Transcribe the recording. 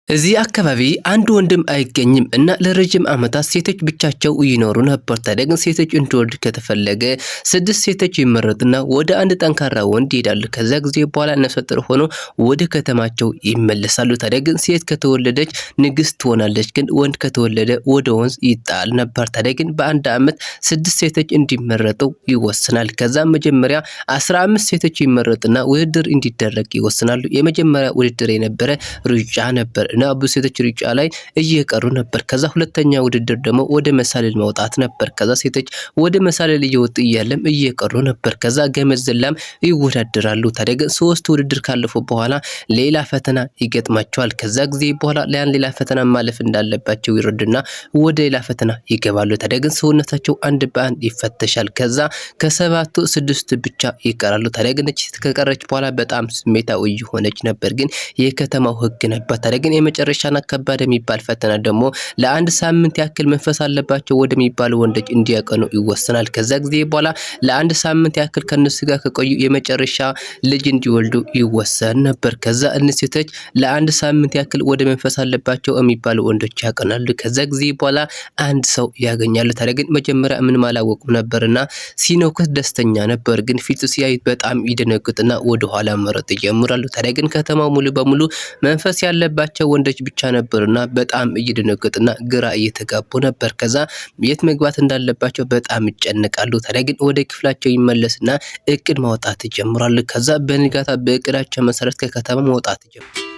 እዚህ አካባቢ አንድ ወንድም አይገኝም እና ለረጅም ዓመታት ሴቶች ብቻቸው ይኖሩ ነበር። ታዲያ ግን ሴቶች እንዲወልድ ከተፈለገ 6 ሴቶች ይመረጡና ወደ አንድ ጠንካራ ወንድ ይሄዳሉ። ከዛ ጊዜ በኋላ ነፍሰ ጡር ሆኖ ወደ ከተማቸው ይመለሳሉ። ታዲያ ግን ሴት ከተወለደች ንግስት ትሆናለች፣ ግን ወንድ ከተወለደ ወደ ወንዝ ይጣል ነበር። ታዲያ ግን በአንድ ዓመት 6 ሴቶች እንዲመረጡ ይወስናል። ከዛ መጀመሪያ 15 ሴቶች ይመረጡና ውድድር እንዲደረግ ይወስናሉ። የመጀመሪያ ውድድር የነበረ ሩጫ ነበር እና ብዙ ሴቶች ሩጫ ላይ እየቀሩ ነበር። ከዛ ሁለተኛ ውድድር ደግሞ ወደ መሳለል መውጣት ነበር። ከዛ ሴቶች ወደ መሳለል እየወጡ እያለም እየቀሩ ነበር። ከዛ ገመድ ዝላም ይወዳደራሉ። ታዲያ ግን 3 ውድድር ካለፉ በኋላ ሌላ ፈተና ይገጥማቸዋል። ከዛ ጊዜ በኋላ ሌላ ፈተና ማለፍ እንዳለባቸው ይረዱና ወደ ሌላ ፈተና ይገባሉ። ታዲያ ግን ሰውነታቸው አንድ በአንድ ይፈተሻል። ከዛ ከ7ቱ 6 ብቻ ይቀራሉ። ታዲያ ግን እቺ ከቀረች በኋላ በጣም ስሜታዊ የሆነች ነበር፣ ግን የከተማው ህግ ነበር። ታዲያ ግን የመጨረሻና ከባድ የሚባል ፈተና ደግሞ ለአንድ ሳምንት ያክል መንፈስ አለባቸው ወደሚባሉ ወንዶች እንዲያቀኑ ይወሰናል። ከዛ ጊዜ በኋላ ለአንድ ሳምንት ያክል ከነሱ ጋር ከቆዩ የመጨረሻ ልጅ እንዲወልዱ ይወሰን ነበር። ከዛ እነዚህ ሴቶች ለአንድ ሳምንት ያክል ወደ መንፈስ አለባቸው የሚባሉ ወንዶች ያቀናሉ። ከዛ ጊዜ በኋላ አንድ ሰው ያገኛሉ። ታዲያ ግን መጀመሪያ ምንም አላወቁም ነበርና ሲነኩት ደስተኛ ነበር፣ ግን ፊቱ ሲያዩት በጣም ይደነግጥና ወደ ኋላ መሮጥ ይጀምራሉ። ታዲያ ግን ከተማው ሙሉ በሙሉ መንፈስ ያለባቸው ወንዶች ብቻ ነበርና በጣም እየደነገጡና ግራ እየተጋቡ ነበር። ከዛ የት መግባት እንዳለባቸው በጣም ይጨነቃሉ። ታዲያ ግን ወደ ክፍላቸው ይመለስና እቅድ ማውጣት ይጀምራሉ። ከዛ በንጋታ በእቅዳቸው መሰረት ከከተማ መውጣት ይጀምራሉ።